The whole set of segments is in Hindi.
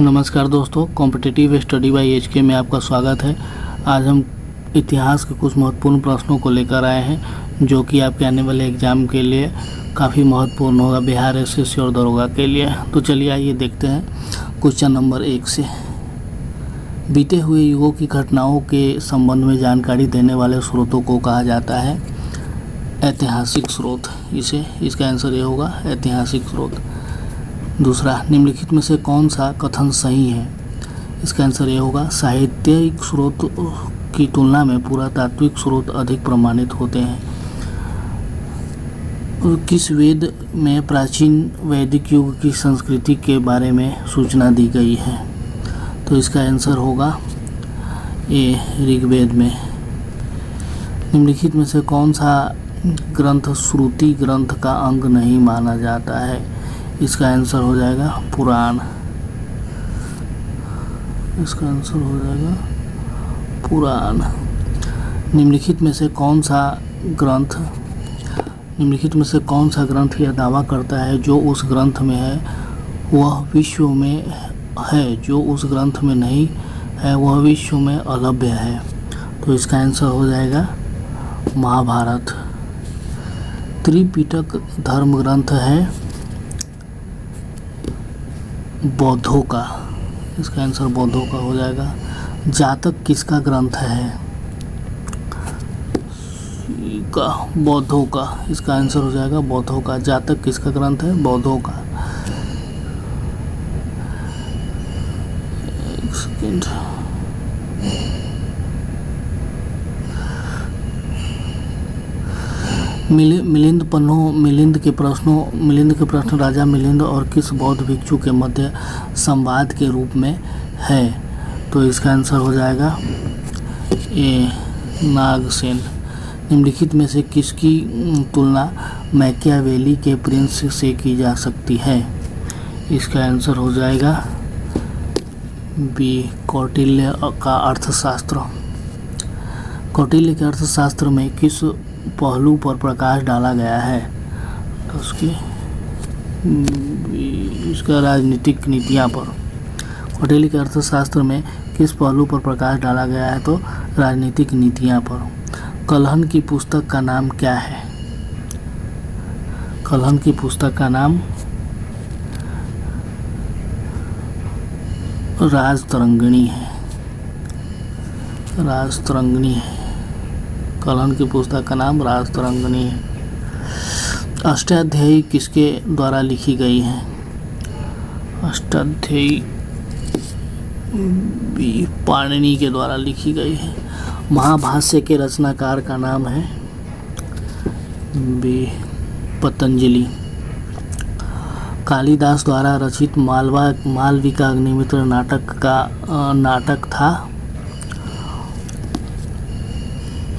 नमस्कार दोस्तों, कॉम्पिटिटिव स्टडी बाय एचके में आपका स्वागत है। आज हम इतिहास के कुछ महत्वपूर्ण प्रश्नों को लेकर आए हैं जो कि आपके आने वाले एग्ज़ाम के लिए काफ़ी महत्वपूर्ण होगा, बिहार एसएससी और दरोगा के लिए। तो चलिए आइए देखते हैं क्वेश्चन नंबर 1 से। बीते हुए युगों की घटनाओं के संबंध में जानकारी देने वाले स्रोतों को कहा जाता है ऐतिहासिक स्रोत। इसका आंसर ये होगा ऐतिहासिक स्रोत। दूसरा, निम्नलिखित में से कौन सा कथन सही है? इसका आंसर ये होगा साहित्यिक स्रोत की तुलना में पुरातात्विक स्रोत अधिक प्रमाणित होते हैं। किस वेद में प्राचीन वैदिक युग की संस्कृति के बारे में सूचना दी गई है? तो इसका आंसर होगा ए ऋग्वेद में। निम्नलिखित में से कौन सा ग्रंथ श्रुति ग्रंथ का अंग नहीं माना जाता है? इसका आंसर हो जाएगा पुराण। इसका आंसर हो जाएगा पुराण। निम्नलिखित में से कौन सा ग्रंथ यह दावा करता है जो उस ग्रंथ में है वह विश्व में है, जो उस ग्रंथ में नहीं है वह विश्व में अलभ्य है? तो इसका आंसर हो जाएगा महाभारत। त्रिपिटक धर्म ग्रंथ है बौद्धों का। इसका आंसर बौद्धों का हो जाएगा। जातक किसका ग्रंथ है? बौद्धों का। इसका आंसर हो जाएगा बौद्धों का। जातक किसका ग्रंथ है? बौद्धों का। एक सेकेंड। मिलिंद के प्रश्न राजा मिलिंद और किस बौद्ध भिक्षु के मध्य संवाद के रूप में है? तो इसका आंसर हो जाएगा ए नागसेन। निम्नलिखित में से किसकी तुलना मैकियावेली के प्रिंस से की जा सकती है? इसका आंसर हो जाएगा बी कौटिल्य का अर्थशास्त्र। कौटिल्य के अर्थशास्त्र में किस पहलू पर प्रकाश डाला गया है? तो इसका राजनीतिक नीतियाँ पर। कौटिल्य के अर्थशास्त्र में किस पहलू पर प्रकाश डाला गया है? तो राजनीतिक नीतियाँ पर। कलहन की पुस्तक का नाम क्या है? कलहन की पुस्तक का नाम राजतरंगिणी है। राजतरंगिणी है। कलहन की पुस्तक का नाम राजतरंगिणी है। अष्टाध्यायी किसके द्वारा लिखी गई है? अष्टाध्यायी पाणिनि के द्वारा लिखी गई है। महाभाष्य के रचनाकार का नाम है बी पतंजलि। कालिदास द्वारा रचित मालविका अग्निमित्र नाटक था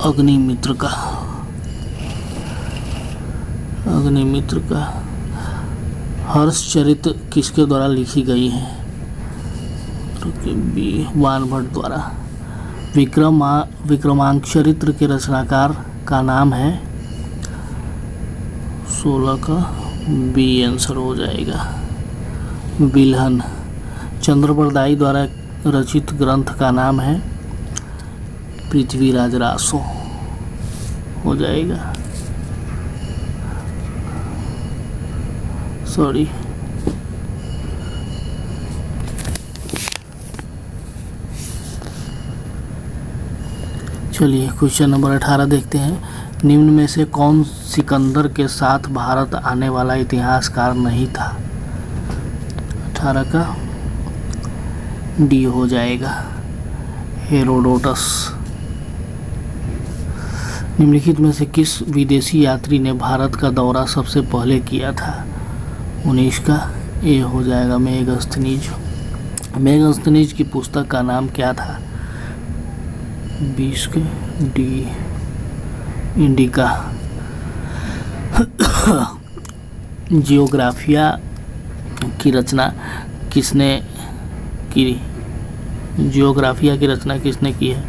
अग्निमित्र का। हर्षचरित किसके द्वारा लिखी गई है? तो बी वानभट्ट द्वारा। विक्रमांकचरित्र के रचनाकार का नाम है 16 का बी आंसर हो जाएगा बिल्हन। चंद्रबरदाई द्वारा रचित ग्रंथ का नाम है पृथ्वीराज रासो हो जाएगा। सॉरी। चलिए क्वेश्चन नंबर 18 देखते हैं। निम्न में से कौन सिकंदर के साथ भारत आने वाला इतिहासकार नहीं था? 18 का डी हो जाएगा हेरोडोटस। निम्नलिखित में से किस विदेशी यात्री ने भारत का दौरा सबसे पहले किया था? 19 का ए हो जाएगा मेगस्थनीज। मेगस्थनीज की पुस्तक का नाम क्या था? 20 के डी इंडिका। जियोग्राफिया की रचना किसने की? जियोग्राफिया की रचना किसने की है?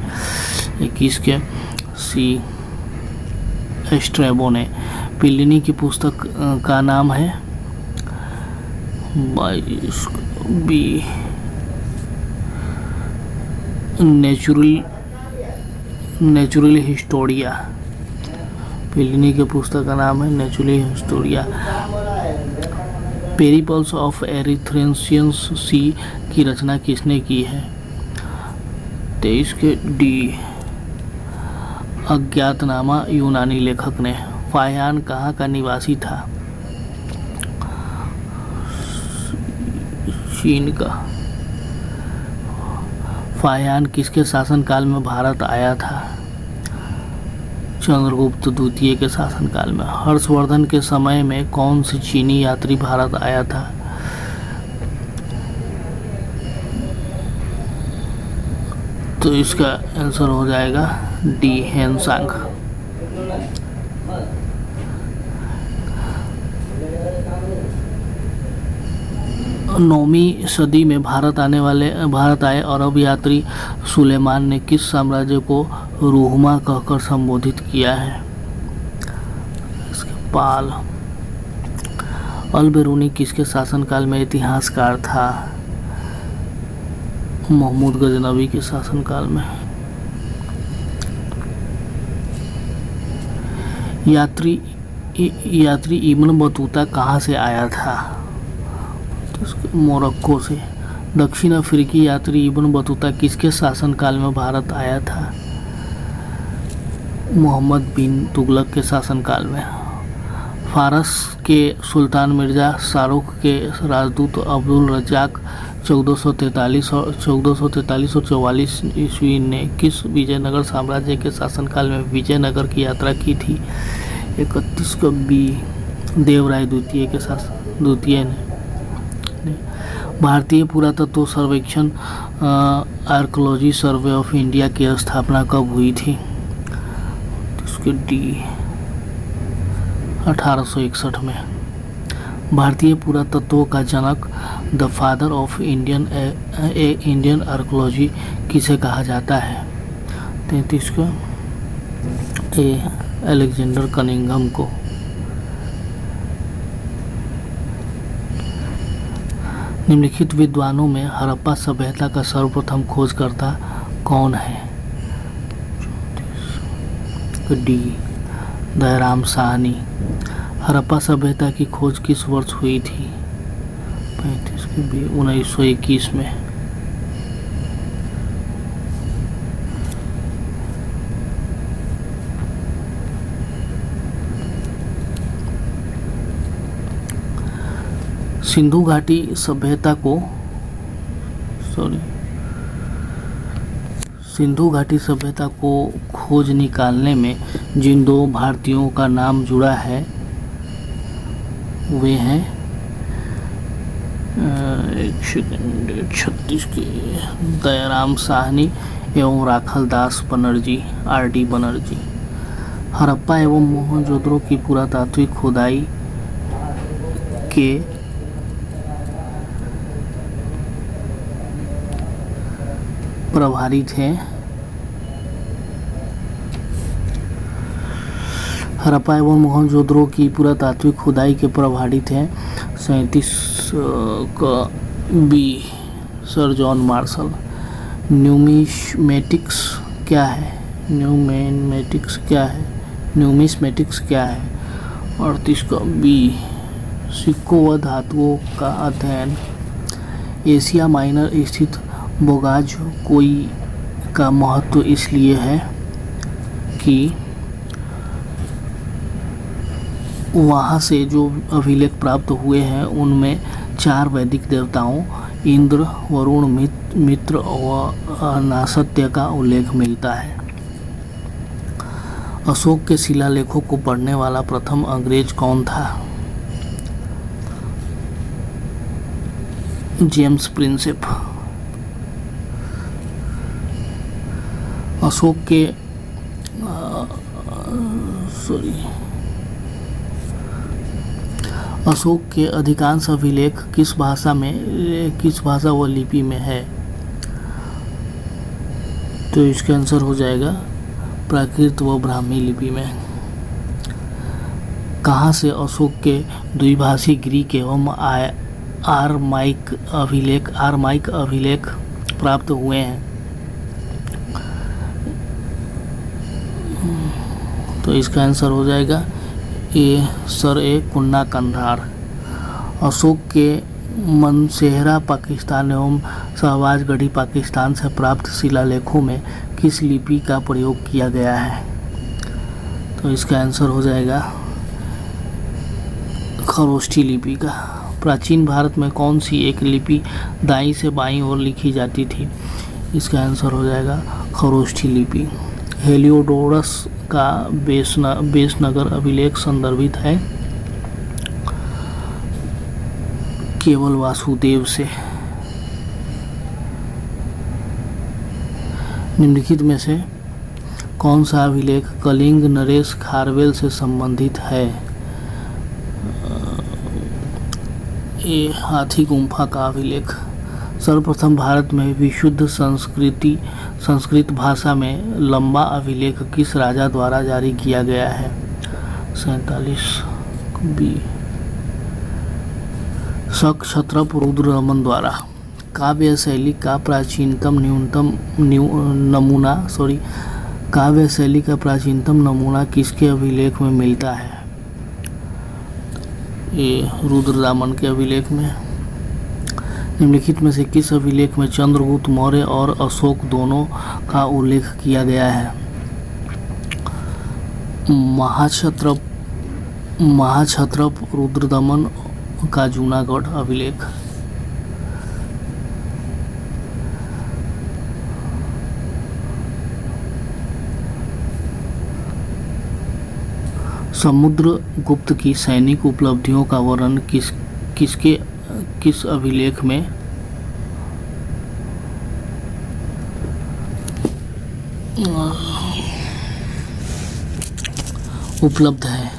21 के सी स्ट्रैबो ने। प्लिनी की पुस्तक का नाम है 22 बी नेचुरल हिस्टोरिया, प्लिनी के पुस्तक का नाम है नेचुरल हिस्टोरिया। पेरिपल्स ऑफ एरिथ्रेशियन सी की रचना किसने की है? 23 के डी, अज्ञातनामा यूनानी लेखक ने। फाहियान कहाँ का निवासी था? चीन का। फाहियान किसके शासनकाल में भारत आया था? चंद्रगुप्त द्वितीय के शासनकाल में। हर्षवर्धन के समय में कौन से चीनी यात्री भारत आया था? तो इसका आंसर हो जाएगा डी, हेनसांग। 9वीं सदी में भारत आए अरब यात्री सुलेमान ने किस साम्राज्य को रूहमा कहकर संबोधित किया है? इसके पाल। अल-बेरूनी किसके शासनकाल में इतिहासकार था? महमूद गजनवी के शासनकाल में। यात्री इब्न बतूता कहाँ से आया था? मोरक्को से। दक्षिण अफ्रीकी यात्री इब्न बतूता किसके शासनकाल में भारत आया था? मोहम्मद बिन तुगलक के शासनकाल में। फारस के सुल्तान मिर्जा शाहरुख के राजदूत अब्दुल रज्जाक 1443 और 44 ईस्वी ने किस विजयनगर साम्राज्य के शासनकाल में विजयनगर की यात्रा की थी? 31 को बी, देवराय द्वितीय ने। भारतीय पुरातत्व सर्वेक्षण आर्कियोलॉजी सर्वे ऑफ इंडिया की स्थापना कब हुई थी? इसके डी, 1861 में। भारतीय पुरातत्व का जनक, the father of Indian archaeology किसे कहा जाता है? 33 को ए, अलेक्जेंडर कनिंघम को। निम्नलिखित विद्वानों में हड़प्पा सभ्यता का सर्वप्रथम खोजकर्ता कौन है? डी, दयाराम साहनी। हड़प्पा सभ्यता की खोज किस वर्ष हुई थी? 35 के बी, 1921 में। सिंधु घाटी सभ्यता को खोज निकालने में जिन दो भारतीयों का नाम जुड़ा है वे हैं 36 के दयाराम साहनी एवं राखल दास बनर्जी, RD बनर्जी। हड़प्पा एवं मोहनजोदड़ो की पुरातात्विक खुदाई के प्रभारी थे। हड़प्पा एवं मोहनजोदड़ो की पुरातात्विक खुदाई के प्रभारी थे 37 का बी, सर जॉन मार्शल। न्यूमिस्मेटिक्स क्या है? न्यूमिस्मेटिक्स क्या है? 38 का बी, सिक्कों व धातुओं का अध्ययन। एशिया माइनर स्थित बोगाज कोई का महत्व इसलिए है कि वहाँ से जो अभिलेख प्राप्त हुए हैं उनमें 4 वैदिक देवताओं इंद्र, वरुण, मित्र व नासत्य का उल्लेख मिलता है। अशोक के शिलालेखों को पढ़ने वाला प्रथम अंग्रेज कौन था? James Prinsep. अशोक के अधिकांश अभिलेख किस भाषा व लिपि में है? तो इसका आंसर हो जाएगा प्राकृत व ब्राह्मी लिपि में। कहाँ से अशोक के द्विभाषी ग्रीक एवं आरमाइक अभिलेख प्राप्त हुए हैं? तो इसका आंसर हो जाएगा ए सर ए कुन्ना कंधार। अशोक के मनसेहरा पाकिस्तान एवं शहबाजगढ़ी पाकिस्तान से प्राप्त शिलालेखों में किस लिपि का प्रयोग किया गया है? तो इसका आंसर हो जाएगा खरोष्ठी लिपि का। प्राचीन भारत में कौन सी एक लिपि दाईं से बाईं ओर लिखी जाती थी? इसका आंसर हो जाएगा खरोष्ठी लिपि। हेलियोडोरस का बेसनगर अभिलेख संदर्भित है केवल वासुदेव से। निम्नलिखित में से कौन सा अभिलेख कलिंग नरेश खारवेल से संबंधित है? ये हाथी गुम्फा का अभिलेख। सर्वप्रथम भारत में विशुद्ध संस्कृत भाषा में लंबा अभिलेख किस राजा द्वारा जारी किया गया है? 47 बी शक क्षत्रप रुद्रदमन द्वारा। काव्य शैली का प्राचीनतम नमूना किसके अभिलेख में मिलता है? ये रुद्रदामन के अभिलेख में। निम्नलिखित में से किस अभिलेख में चंद्रगुप्त मौर्य और अशोक दोनों का उल्लेख किया गया है? महाक्षत्रप रुद्रदमन का जूनागढ़ अभिलेख। समुद्रगुप्त की सैनिक उपलब्धियों का वर्णन किस अभिलेख में उपलब्ध है?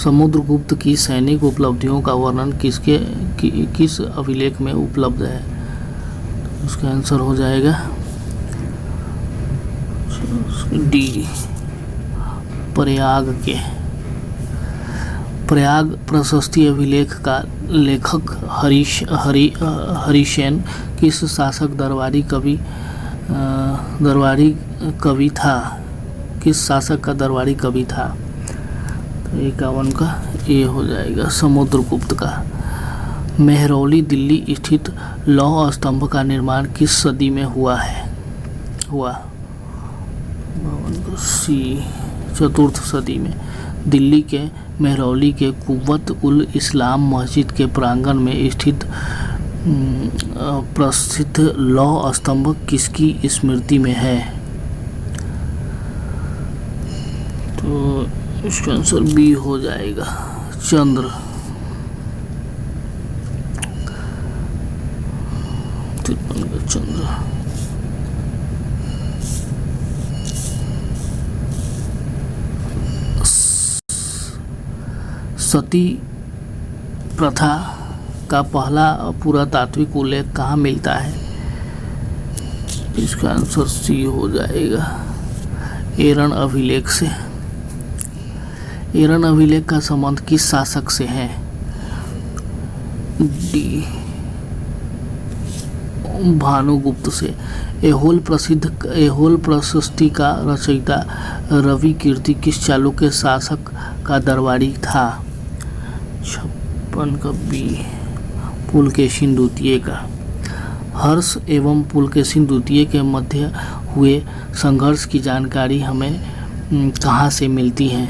समुद्रगुप्त की सैनिक उपलब्धियों का वर्णन किस अभिलेख में उपलब्ध है? उसका आंसर हो जाएगा डी प्रयाग प्रशस्ति अभिलेख का लेखक हरिसेन किस शासक दरबारी कवि था? किस शासक का दरबारी कवि था? तो 51 का ये हो जाएगा समुद्रगुप्त का। मेहरौली दिल्ली स्थित लौह स्तंभ का निर्माण किस सदी में हुआ? सी चतुर्थ सदी में। दिल्ली के मेहरौली के कुव्वत उल इस्लाम मस्जिद के प्रांगण में स्थित प्रसिद्ध लौह स्तंभ किसकी स्मृति में है? तो इसका आंसर बी हो जाएगा चंद्र। सती प्रथा का पहला पुरातात्विक उल्लेख कहाँ मिलता है? इसका आंसर सी हो जाएगा एरन अभिलेख से। एरन अभिलेख का संबंध किस शासक से है? डी भानुगुप्त से। एहोल प्रशस्ति का रचयिता रवि कीर्ति किस चालुक्य शासक का दरबारी था? 56 का बी पुलकेशिन द्वितीय का। हर्ष एवं पुलकेशिन द्वितीय के मध्य हुए संघर्ष की जानकारी हमें कहाँ से मिलती है?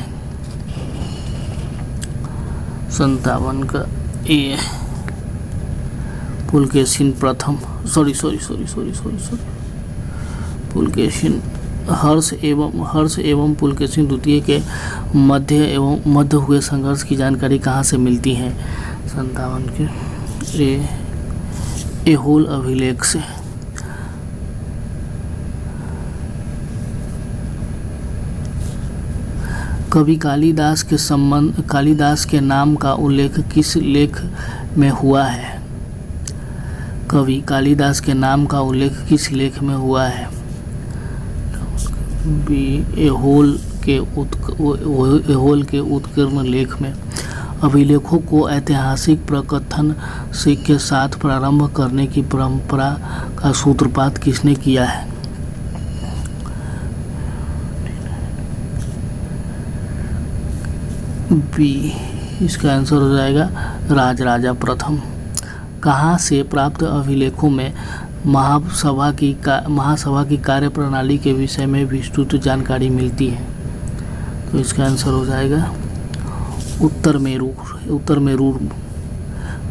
57 का ए पुलकेशिन प्रथम पुलकेशिन हर्ष एवं पुलकेशिन द्वितीय के मध्य हुए संघर्ष की जानकारी कहाँ से मिलती है? 57 के एहोल अभिलेख से। कवि कालिदास के नाम का उल्लेख किस लेख में हुआ है? कवि कालिदास के नाम का उल्लेख किस लेख में हुआ है? बी एहोल के उत्कीर्ण लेख में। अभिलेखों को ऐतिहासिक प्रकथन के साथ प्रारंभ करने की परंपरा का सूत्रपात किसने किया है? बी, इसका आंसर हो जाएगा राजराजा प्रथम। कहाँ से प्राप्त अभिलेखों में महासभा की कार्यप्रणाली के विषय में विस्तृत जानकारी मिलती है? तो इसका आंसर हो जाएगा उत्तर मेरूर।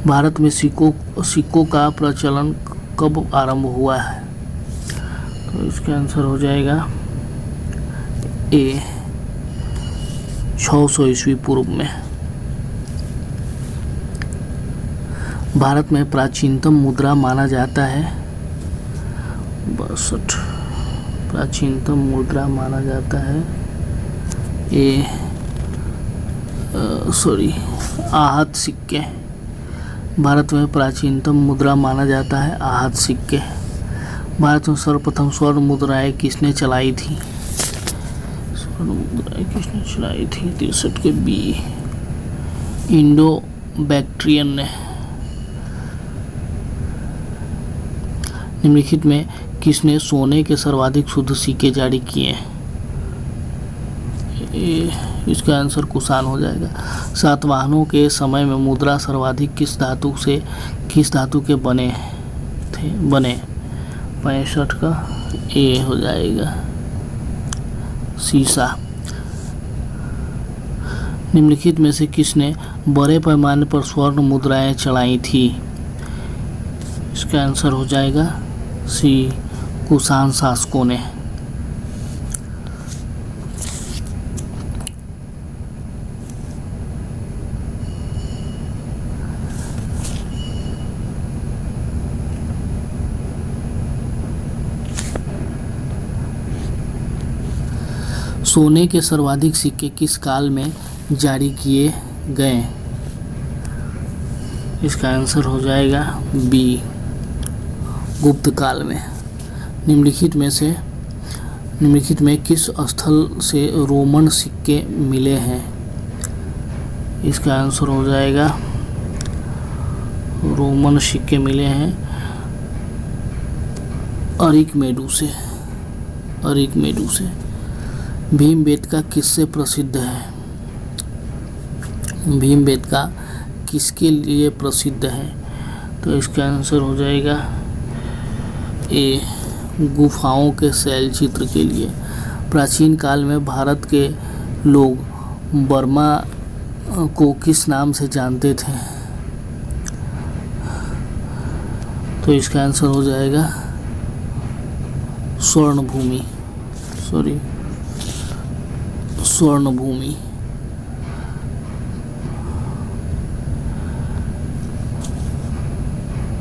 भारत में सिक्कों का प्रचलन कब आरंभ हुआ है? तो इसका आंसर हो जाएगा ए 600 ईस्वी पूर्व में। भारत में प्राचीनतम मुद्रा माना जाता है 62। प्राचीनतम मुद्रा माना जाता है आहत सिक्के। भारत में प्राचीनतम मुद्रा माना जाता है आहत सिक्के। भारत में सर्वप्रथम स्वर्ण मुद्राएं किसने चलाई थी? स्वर्ण मुद्राएं किसने चलाई थी? 63 के बी, इंडो बैक्ट्रियन ने। निम्नलिखित में किसने सोने के सर्वाधिक शुद्ध सिक्के जारी किए? इसका आंसर कुषाण हो जाएगा। सातवाहनों के समय में मुद्रा सर्वाधिक किस धातु के बने? 65 का ए हो जाएगा सीसा। निम्नलिखित में से किसने बड़े पैमाने पर स्वर्ण मुद्राएं चलाई थी? इसका आंसर हो जाएगा सी, कुषाण शासकों ने। सोने के सर्वाधिक सिक्के किस काल में जारी किए गए? इसका आंसर हो जाएगा बी, गुप्त काल में। निम्नलिखित में किस स्थल से रोमन सिक्के मिले हैं? इसका आंसर हो जाएगा रोमन सिक्के मिले हैं अरिकमेडू से। भीमबेटका किससे प्रसिद्ध है? भीमबेटका किसके लिए प्रसिद्ध है? तो इसका आंसर हो जाएगा ए, गुफाओं के शैल चित्र के लिए। प्राचीन काल में भारत के लोग बर्मा को किस नाम से जानते थे? तो इसका आंसर हो जाएगा स्वर्णभूमि।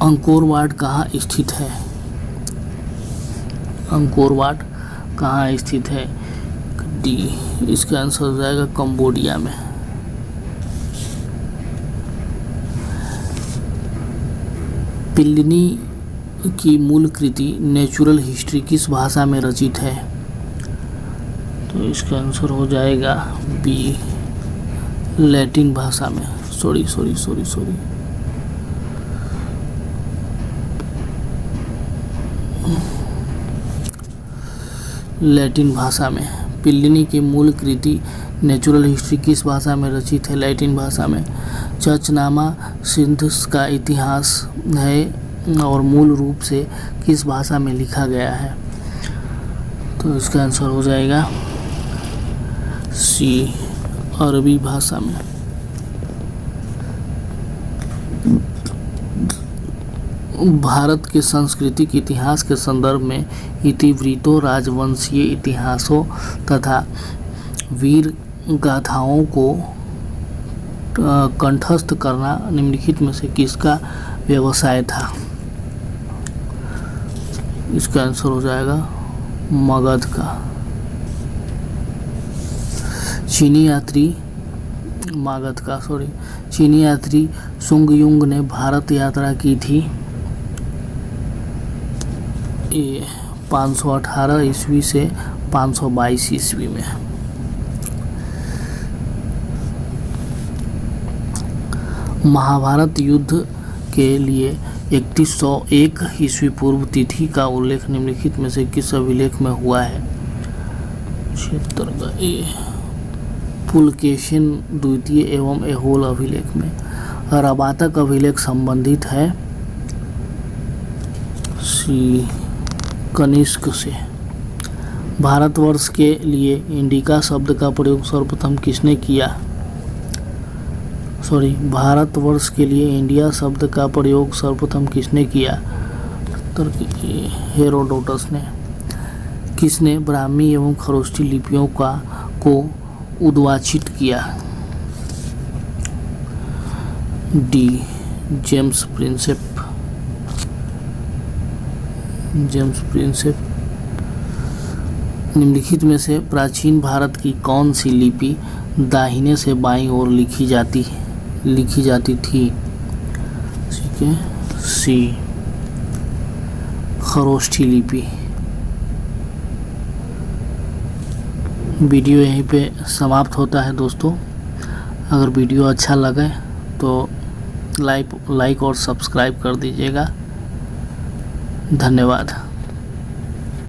अंकोर वाट कहाँ स्थित है? डी, इसका आंसर हो जाएगा कंबोडिया में। प्लिनी की मूल कृति नेचुरल हिस्ट्री किस भाषा में रचित है? तो इसका आंसर हो जाएगा बी, लैटिन भाषा में। लैटिन भाषा में। प्लिनी की मूल कृति नेचुरल हिस्ट्री किस भाषा में रचित है? लैटिन भाषा में। चर्चनामा सिंधस का इतिहास है और मूल रूप से किस भाषा में लिखा गया है? तो इसका आंसर हो जाएगा सी, अरबी भाषा में। भारत के सांस्कृतिक इतिहास के संदर्भ में इतिवृत्तों, राजवंशीय इतिहासों तथा वीर गाथाओं को कंठस्थ करना निम्नलिखित में से किसका व्यवसाय था? इसका आंसर हो जाएगा मगध का। चीनी यात्री सुंगयुंग ने भारत यात्रा की थी 518 ईस्वी से 522 ईस्वी में। महाभारत युद्ध के लिए 3101 ईस्वी पूर्व तिथि का उल्लेख निम्नलिखित में से किस अभिलेख में हुआ है? 76 का ए। पुलकेशिन द्वितीय एवं एहोल अभिलेख में। रबातक अभिलेख संबंधित है सी कनिष्क से। भारतवर्ष के लिए इंडिका शब्द का प्रयोग सर्वप्रथम किसने किया? भारतवर्ष के लिए इंडिया शब्द का प्रयोग सर्वप्रथम किसने किया? उत्तर हेरोडोटस ने। किसने ब्राह्मी एवं खरोष्ठी लिपियों को उद्भाषित किया? D James Prinsep. निम्नलिखित में से प्राचीन भारत की कौन सी लिपि दाहिने से बाईं ओर लिखी जाती थी? ठीक है, सी खरोष्ठी लिपि। वीडियो यहीं पे समाप्त होता है दोस्तों। अगर वीडियो अच्छा लगे तो लाइक और सब्सक्राइब कर दीजिएगा। धन्यवाद।